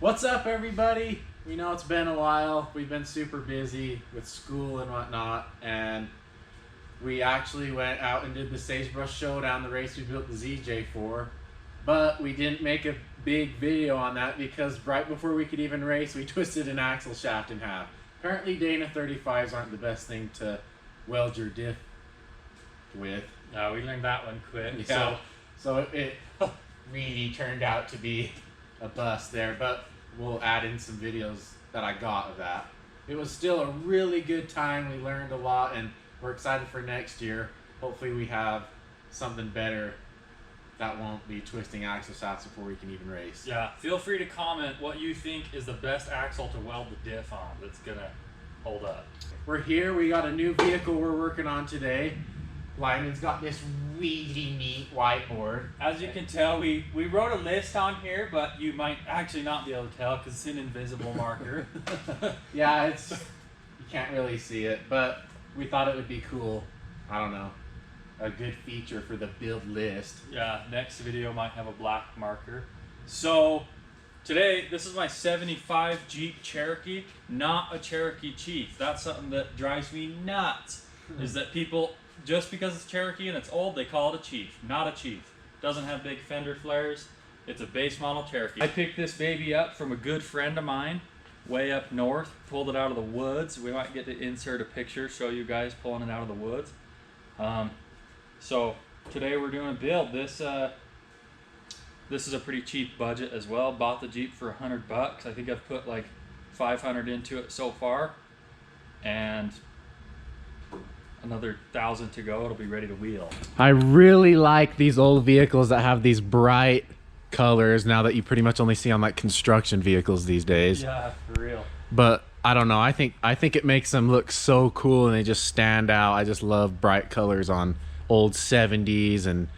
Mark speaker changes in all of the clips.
Speaker 1: What's up, everybody? We know it's been a while. We've been super busy with school and whatnot, and we actually went out and did the Sagebrush Showdown, the race we built the ZJ for, but we didn't make a big video on that because right before we could even race, we twisted an axle shaft in half. Apparently Dana 35s aren't the best thing to weld your diff with.
Speaker 2: No, we learned that one quick.
Speaker 1: Yeah. So it really turned out to be a bust there, but we'll add in some videos that I got of that. It was still a really good time. We learned a lot, and we're excited for next year. Hopefully we have something better that won't be twisting axle shafts before we can even race.
Speaker 2: Yeah, feel free to comment what you think is the best axle to weld the diff on that's gonna hold up.
Speaker 1: We're here. We got a new vehicle we're working on today. Lyman's got this really neat whiteboard.
Speaker 2: As you can tell, we wrote a list on here, but you might actually not be able to tell because it's an invisible marker.
Speaker 1: Yeah, you can't really see it, but we thought it would be cool. I don't know, a good feature for the build list.
Speaker 2: Yeah, next video might have a black marker. So today, this is my 75 Jeep Cherokee, not a Cherokee Chief. That's something that drives me nuts, is that people, just because it's Cherokee and it's old, they call it a Chief. Not a Chief. Doesn't have big fender flares. It's a base model Cherokee. I picked this baby up from a good friend of mine way up north. Pulled it out of the woods. We might get to insert a picture, show you guys pulling it out of the woods. So today we're doing a build. This is a pretty cheap budget as well. Bought the Jeep for $100. I think I've put like 500 into it so far, and another 1,000 to go. It'll be ready to wheel.
Speaker 1: I really like these old vehicles that have these bright colors now that you pretty much only see on like construction vehicles these days.
Speaker 2: Yeah, for real.
Speaker 1: But I don't know, I think it makes them look so cool and they just stand out. I just love bright colors on old 70s and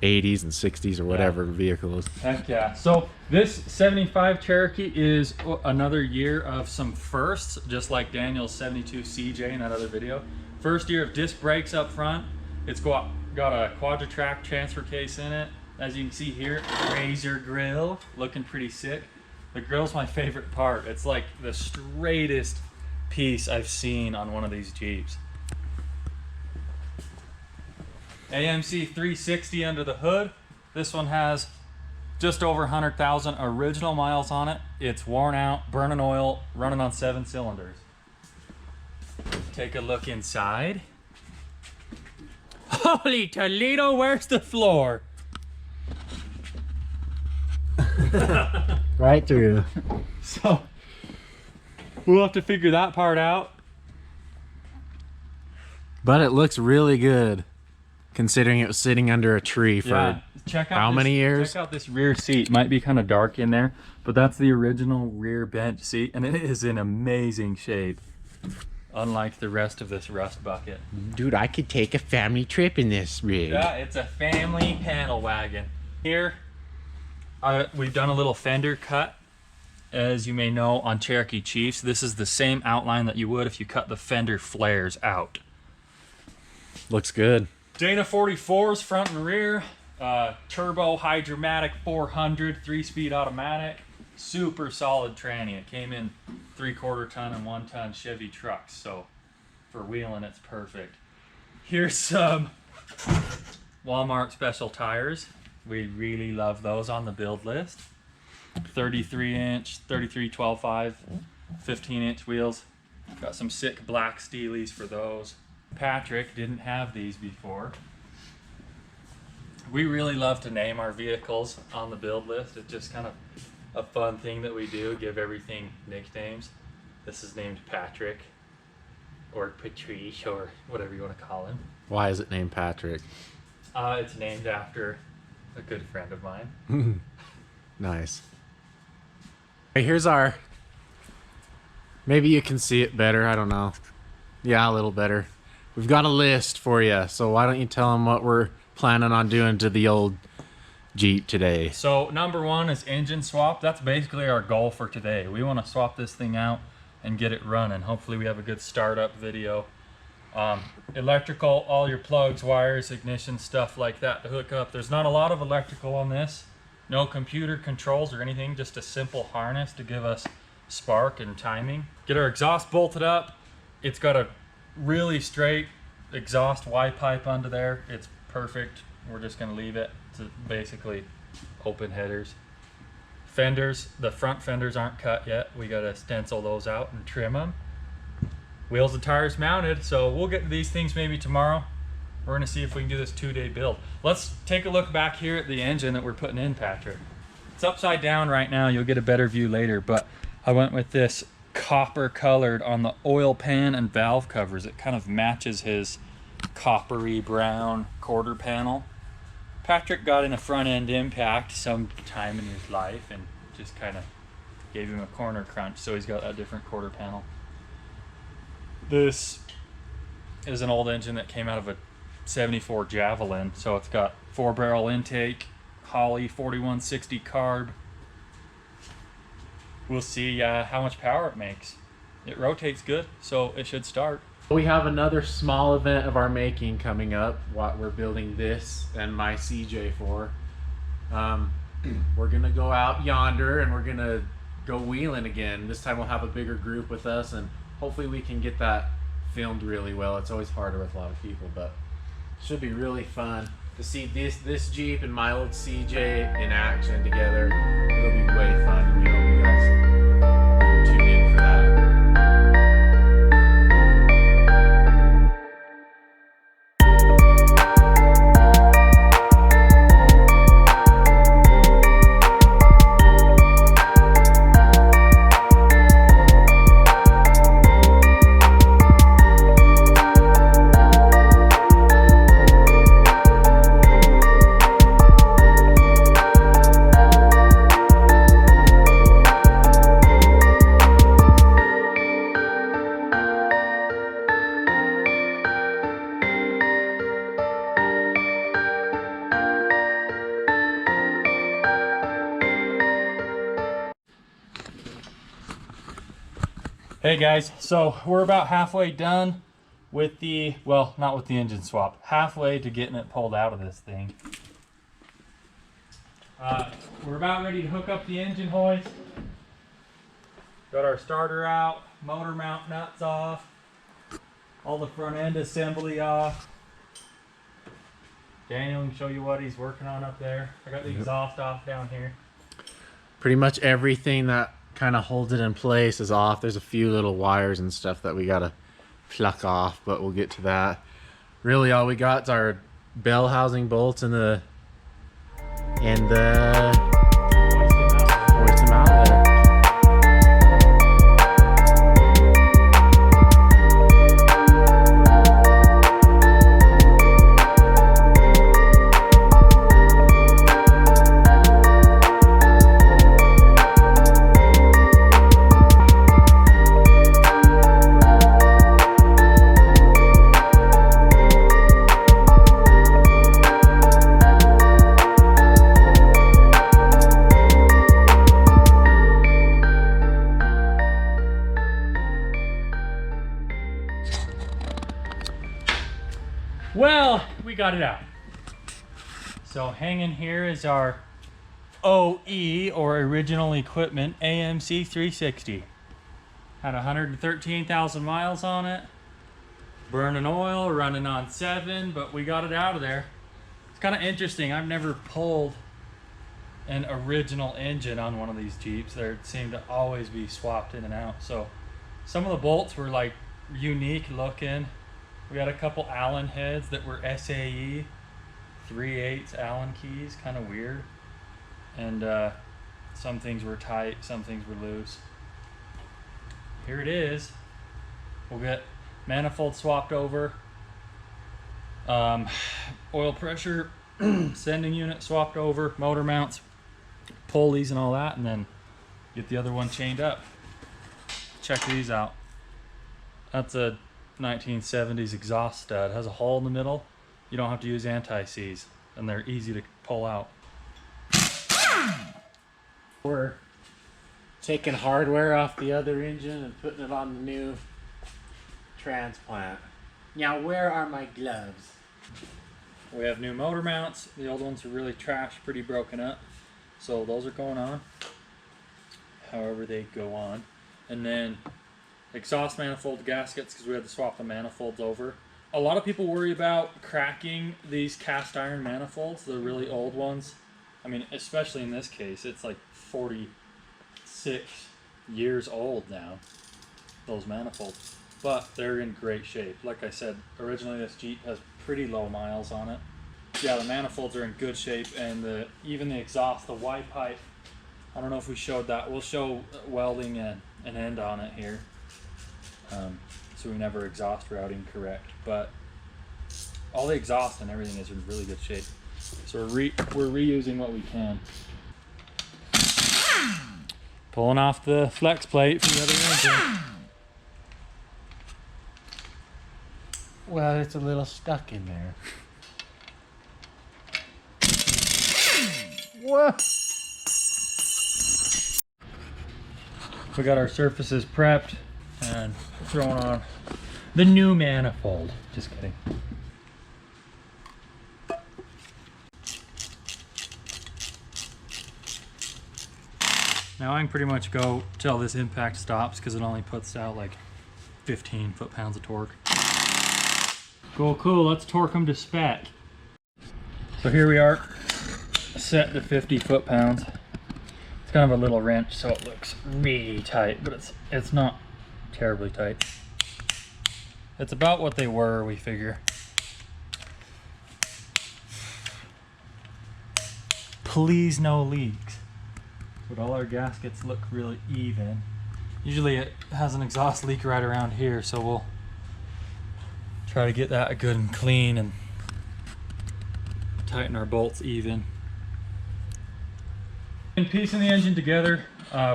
Speaker 1: 80s and 60s or whatever vehicles.
Speaker 2: Heck yeah. So this 75 Cherokee is another year of some firsts, just like Daniel's 72 CJ in that other video. First year of disc brakes up front. It's got a quadra-track transfer case in it. As you can see here, razor grill, looking pretty sick. The grill's my favorite part. It's like the straightest piece I've seen on one of these Jeeps. AMC 360 under the hood. This one has just over 100,000 original miles on it. It's worn out, burning oil, running on 7 cylinders. Take a look inside. Holy Toledo, where's the floor?
Speaker 1: Right through.
Speaker 2: So we'll have to figure that part out.
Speaker 1: But it looks really good considering it was sitting under a tree for how many years?
Speaker 2: Check out this rear seat. Might be kind of dark in there, but that's the original rear bench seat, and it is in amazing shape, unlike the rest of this rust bucket.
Speaker 1: Dude, I could take a family trip in this rig.
Speaker 2: Yeah, it's a family panel wagon. Here, we've done a little fender cut, as you may know, on Cherokee Chiefs. This is the same outline that you would if you cut the fender flares out.
Speaker 1: Looks good.
Speaker 2: Dana 44s front and rear, turbo hydromatic 400, 3-speed automatic, super solid tranny. It came in 3/4 ton and 1 ton Chevy trucks, so for wheeling it's perfect. Here's some Walmart special tires. We really love those on the build list. 33-inch, 33 12.5, 15-inch wheels. Got some sick black steelies for those. Patrick didn't have these before. We really love to name our vehicles on the build list. It's just kind of a fun thing that we do, give everything nicknames. This is named Patrick, or Patrice, or whatever you want to call him.
Speaker 1: Why is it named Patrick?
Speaker 2: It's named after a good friend of mine.
Speaker 1: Nice. Hey, here's our, maybe you can see it better, I don't know. Yeah, a little better. We've got a list for you, so why don't you tell them what we're planning on doing to the old Jeep today?
Speaker 2: So number one is engine swap. That's basically our goal for today. We want to swap this thing out and get it running. Hopefully we have a good startup video. Electrical, all your plugs, wires, ignition, stuff like that to hook up. There's not a lot of electrical on this. No computer controls or anything, just a simple harness to give us spark and timing. Get our exhaust bolted up. It's got a really straight exhaust Y pipe under there. It's perfect. We're just gonna leave it to basically open headers. Fenders, the front fenders aren't cut yet. We gotta stencil those out and trim them. Wheels and tires mounted, so we'll get to these things maybe tomorrow. We're gonna see if we can do this 2-day build. Let's take a look back here at the engine that we're putting in, Patrick. It's upside down right now. You'll get a better view later, but I went with this copper colored on the oil pan and valve covers. It kind of matches his coppery brown quarter panel. Patrick got in a front end impact sometime in his life and just kind of gave him a corner crunch, so he's got a different quarter panel. This is an old engine that came out of a 74 Javelin, so it's got 4-barrel intake, Holley 4160 carb. We'll see how much power it makes. It rotates good, so it should start.
Speaker 1: We have another small event of our making coming up. What we're building this and my CJ for. We're gonna go out yonder and we're gonna go wheeling again. This time we'll have a bigger group with us, and hopefully we can get that filmed really well. It's always harder with a lot of people, but it should be really fun to see this Jeep and my old CJ in action together. It'll be way fun, and we hope you guys tune in for that.
Speaker 2: Hey guys, so we're about halfway done with the, well, not with the engine swap, halfway to getting it pulled out of this thing. We're about ready to hook up the engine hoist. Got our starter out, motor mount nuts off, all the front end assembly off. Daniel can show you what he's working on up there. I got the exhaust off down here.
Speaker 1: Pretty much everything that kind of holds it in place is off. There's a few little wires and stuff that we gotta pluck off, but we'll get to that. Really all we got is our bell housing bolts and the hoist them out there.
Speaker 2: Well, we got it out. So hanging here is our OE, or original equipment, AMC 360. Had 113,000 miles on it. Burning oil, running on 7, but we got it out of there. It's kind of interesting. I've never pulled an original engine on one of these Jeeps. They seem to always be swapped in and out. So some of the bolts were like unique looking. We got a couple Allen heads that were SAE 3/8 Allen keys, kind of weird. And some things were tight, some things were loose. Here it is. We'll get manifold swapped over, oil pressure sending unit swapped over, motor mounts, pulleys and all that, and then get the other one chained up. Check these out. That's a 1970s exhaust stud. It has a hole in the middle. You don't have to use anti-seize, and they're easy to pull out.
Speaker 1: We're taking hardware off the other engine and putting it on the new Transplant. Now where are my gloves?
Speaker 2: We have new motor mounts. The old ones are really trashed, pretty broken up. So those are going on however they go on. And then exhaust manifold gaskets, because we had to swap the manifolds over. A lot of people worry about cracking these cast iron manifolds, the really old ones. I mean, especially in this case, it's like 46 years old now, those manifolds. But they're in great shape. Like I said, originally this Jeep has pretty low miles on it. Yeah, the manifolds are in good shape, and even the exhaust, the Y pipe, I don't know if we showed that. We'll show welding an end on it here. So we never exhaust routing correct, but all the exhaust and everything is in really good shape. So we're reusing what we can. Pulling off the flex plate for the other engine.
Speaker 1: Well, it's a little stuck in there.
Speaker 2: What? We got our surfaces prepped and throwing on the new manifold. Just kidding. Now I can pretty much go till this impact stops because it only puts out like 15 foot-pounds of torque. Cool, let's torque them to spec. So here we are, set to 50 foot-pounds. It's kind of a little wrench, so it looks really tight, but it's not terribly tight. It's about what they were, we figure. Please no leaks. But all our gaskets look really even. Usually it has an exhaust leak right around here, so we'll try to get that good and clean and tighten our bolts even. In piecing the engine together,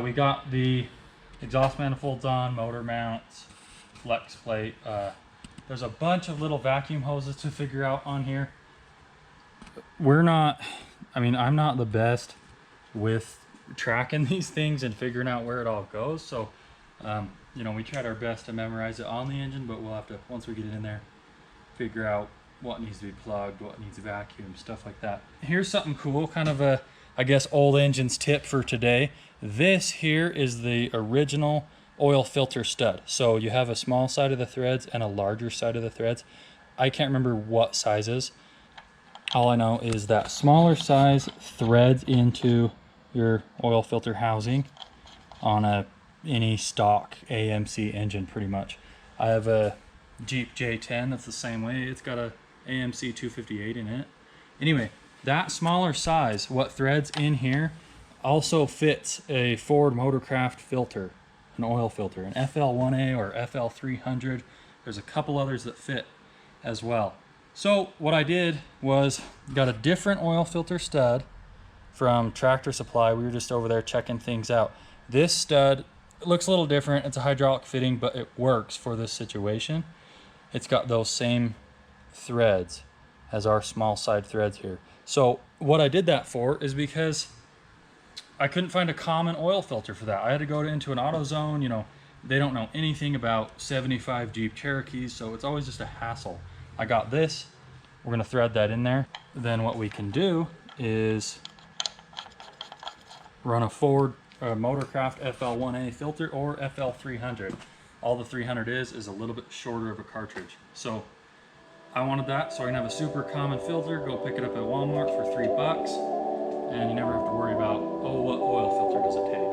Speaker 2: we got the exhaust manifolds on, motor mounts, flex plate. There's a bunch of little vacuum hoses to figure out on here. I'm not the best with tracking these things and figuring out where it all goes. So, we tried our best to memorize it on the engine, but we'll have to, once we get it in there, figure out what needs to be plugged, what needs vacuum, stuff like that. Here's something cool, kind of a, I guess, old engines tip for today. This here is the original oil filter stud. So you have a small side of the threads and a larger side of the threads. I can't remember what sizes. All I know is that smaller size threads into your oil filter housing on any stock AMC engine pretty much. I have a Jeep J10 that's the same way. It's got a AMC 258 in it. Anyway, that smaller size, what threads in here, also fits a Ford Motorcraft filter, an oil filter, an FL1A or FL300. There's a couple others that fit as well. So what I did was got a different oil filter stud from Tractor Supply. We were just over there checking things out. This stud looks a little different. It's a hydraulic fitting, but it works for this situation. It's got those same threads as our small side threads here. So what I did that for is because I couldn't find a common oil filter for that. I had to go into an AutoZone. They don't know anything about 75 Jeep Cherokees, so it's always just a hassle. I got this. We're gonna thread that in there. Then what we can do is run a Ford Motorcraft FL1A filter or FL300. All the 300 is a little bit shorter of a cartridge. So I wanted that, so I can have a super common filter, go pick it up at Walmart for $3, and you never have to worry about, oh, what oil filter does it take?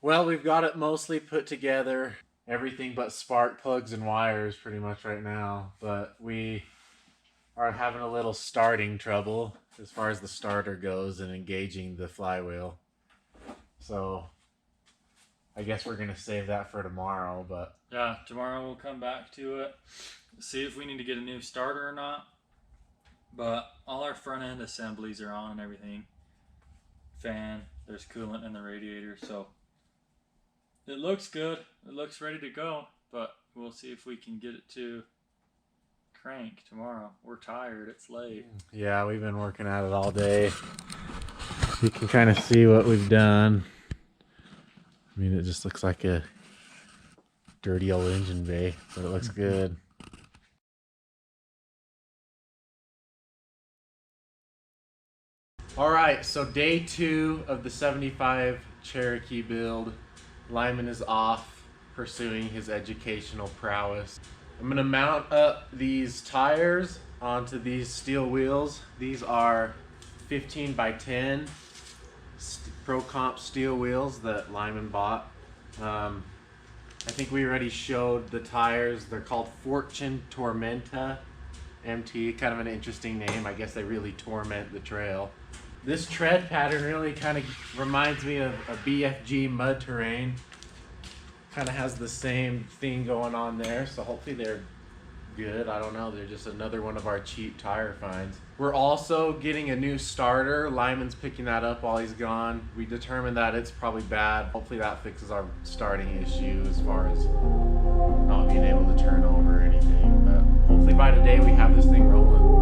Speaker 1: Well, we've got it mostly put together. Everything but spark plugs and wires pretty much right now. But we are having a little starting trouble as far as the starter goes and engaging the flywheel. So I guess we're going to save that for tomorrow. But
Speaker 2: yeah, tomorrow we'll come back to it. See if we need to get a new starter or not. But all our front end assemblies are on and everything. Fan, there's coolant in the radiator, so it looks good. It looks ready to go, but we'll see if we can get it to crank tomorrow. We're tired, it's late.
Speaker 1: Yeah, we've been working at it all day. You can kind of see what we've done. I mean, it just looks like a dirty old engine bay, but it looks good. All right, so day 2 of the 75 Cherokee build. Lyman is off pursuing his educational prowess. I'm gonna mount up these tires onto these steel wheels. These are 15 by 10 Pro Comp steel wheels that Lyman bought. I think we already showed the tires. They're called Fortune Tormenta MT, kind of an interesting name. I guess they really torment the trail. This tread pattern really kind of reminds me of a BFG mud terrain. Kind of has the same thing going on there, so hopefully they're good. I don't know, they're just another one of our cheap tire finds. We're also getting a new starter. Lyman's picking that up while he's gone. We determined that it's probably bad. Hopefully that fixes our starting issue as far as not being able to turn over or anything. But hopefully by today we have this thing rolling.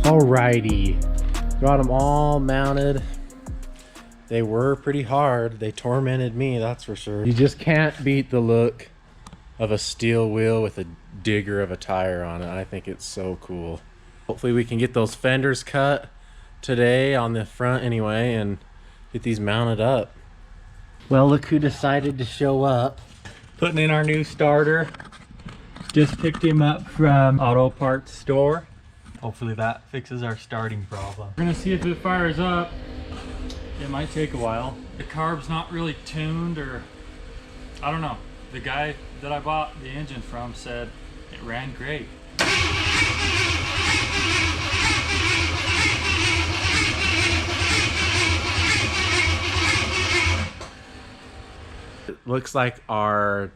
Speaker 1: Alrighty, got them all mounted. They were pretty hard. They tormented me, that's for sure. You just can't beat the look of a steel wheel with a digger of a tire on it. I think it's so cool. Hopefully we can get those fenders cut today on the front anyway and get these mounted up. Well, look who decided to show up.
Speaker 2: Putting in our new starter. Just picked him up from auto parts store. Hopefully that fixes our starting problem. We're gonna see if it fires up. It might take a while. The carb's not really tuned, or I don't know. The guy that I bought the engine from said it ran great.
Speaker 1: It looks like our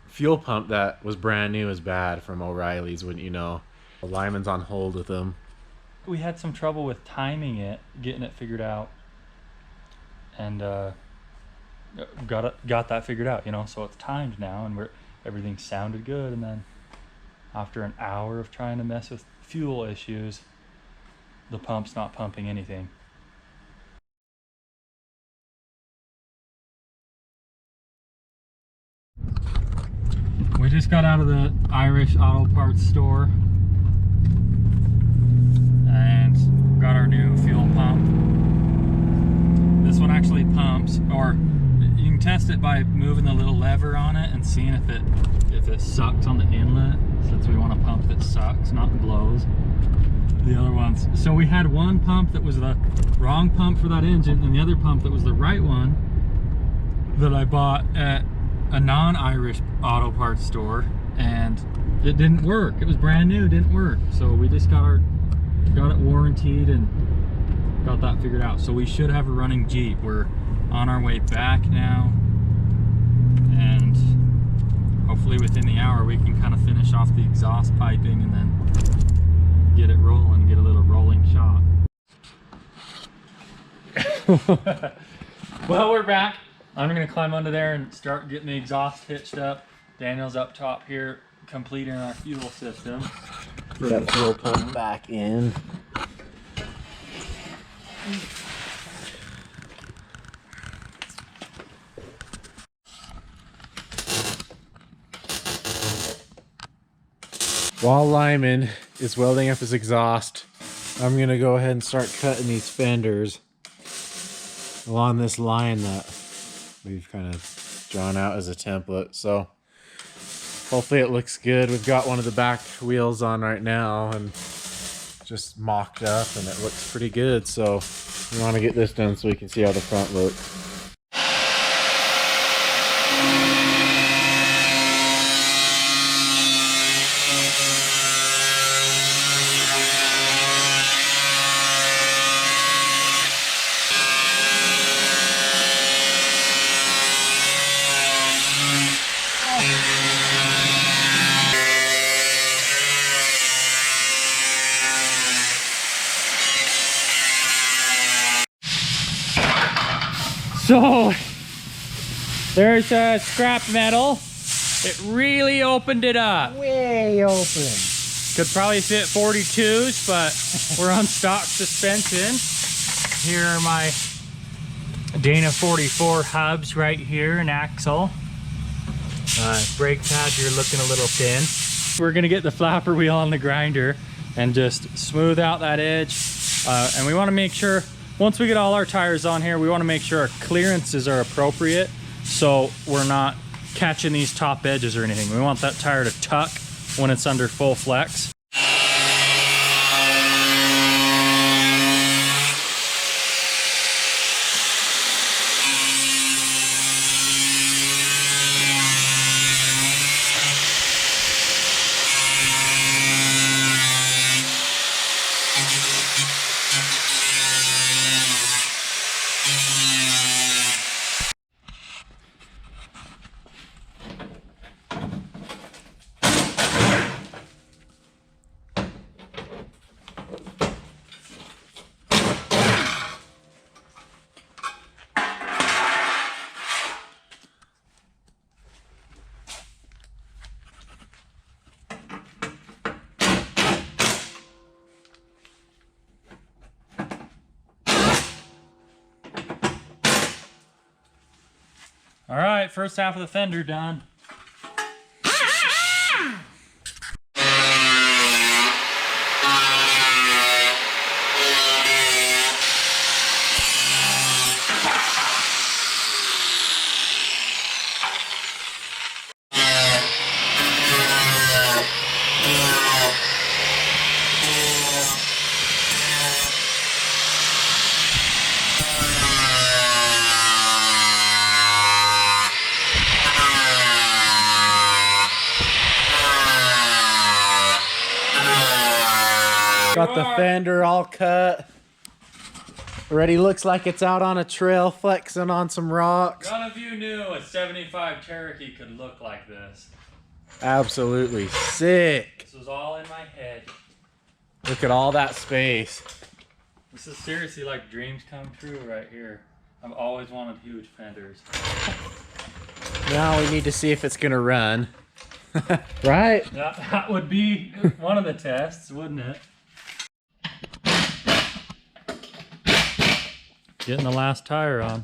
Speaker 1: fuel pump that was brand new is bad from O'Reilly's, wouldn't you know? Lyman's on hold with them.
Speaker 2: We had some trouble with timing it, getting it figured out, and got that figured out, you know. So it's timed now, and everything sounded good. And then after an hour of trying to mess with fuel issues, the pump's not pumping anything. We just got out of the Irish auto parts store and got our new fuel pump. This one actually pumps, or you can test it by moving the little lever on it and seeing if it sucks on the inlet, since we want a pump that sucks, not blows. The other ones. So we had one pump that was the wrong pump for that engine, and the other pump that was the right one that I bought at a non-Irish auto parts store, and it didn't work. It was brand new, didn't work. So we just got it warrantied and got that figured out. So we should have a running Jeep. We're on our way back now, and hopefully within the hour we can kind of finish off the exhaust piping and then get it rolling, get a little rolling shot. Well, we're back. I'm gonna climb under there and start getting the exhaust hitched up. Daniel's up top here completing our fuel system.
Speaker 1: Got the fuel pump back in. While Lyman is welding up his exhaust, I'm gonna go ahead and start cutting these fenders along this line that we've kind of drawn out as a template. So hopefully it looks good. We've got one of the back wheels on right now and just mocked up, and it looks pretty good. So we want to get this done so we can see how the front looks.
Speaker 2: So there's scrap metal. It really opened it up.
Speaker 1: Way open.
Speaker 2: Could probably fit 42s, but we're on stock suspension. Here are my Dana 44 hubs right here, an axle. Brake pads are looking a little thin. We're gonna get the flapper wheel on the grinder and just smooth out that edge. And we wanna make sure, once we get all our tires on here, we wanna make sure our clearances are appropriate so we're not catching these top edges or anything. We want that tire to tuck when it's under full flex. All right, first half of the fender done.
Speaker 1: Got the fender all cut. Already looks like it's out on a trail flexing on some rocks.
Speaker 2: None of you knew a 75 Cherokee could look like this.
Speaker 1: Absolutely sick.
Speaker 2: This was all in my head.
Speaker 1: Look at all that space.
Speaker 2: This is seriously like dreams come true right here. I've always wanted huge fenders.
Speaker 1: Now we need to see if it's gonna run. Right?
Speaker 2: That would be one of the tests, wouldn't it? Getting the last tire on.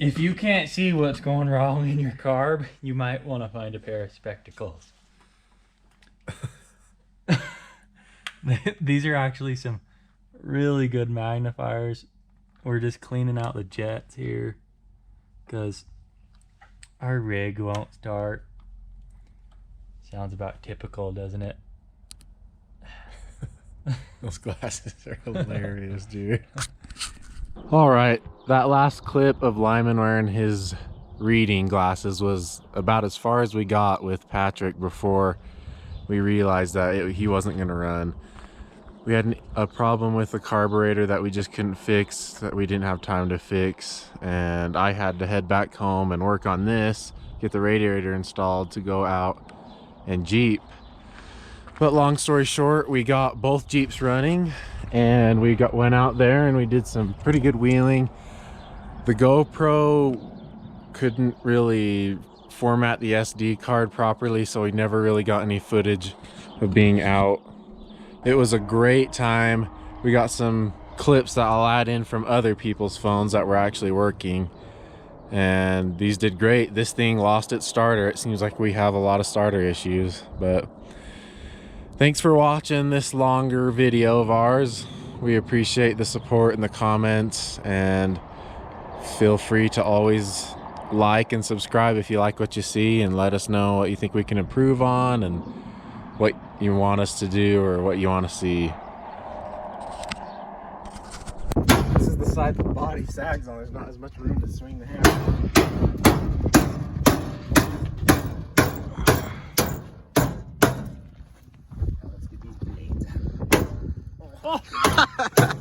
Speaker 2: If you can't see what's going wrong in your carb, you might want to find a pair of spectacles. These are actually some really good magnifiers. We're just cleaning out the jets here because our rig won't start. Sounds about typical, doesn't it?
Speaker 1: Those glasses are hilarious, dude. All right, that last clip of Lyman wearing his reading glasses was about as far as we got with Patrick before we realized that he wasn't going to run. We had a problem with the carburetor that we just couldn't fix, that we didn't have time to fix, and I had to head back home and work on this, get the radiator installed to go out and Jeep. But long story short, we got both Jeeps running, and we went out there and we did some pretty good wheeling. The GoPro couldn't really format the SD card properly, so we never really got any footage of being out. It was a great time. We got some clips that I'll add in from other people's phones that were actually working, and these did great. This thing lost its starter. It seems like we have a lot of starter issues, but thanks for watching this longer video of ours. We appreciate the support and the comments, and feel free to always like and subscribe if you like what you see, and let us know what you think we can improve on and what you want us to do or what you want to see. This is the side the body sags on. There's not as much room to swing the hammer. Let's get these blades. Oh.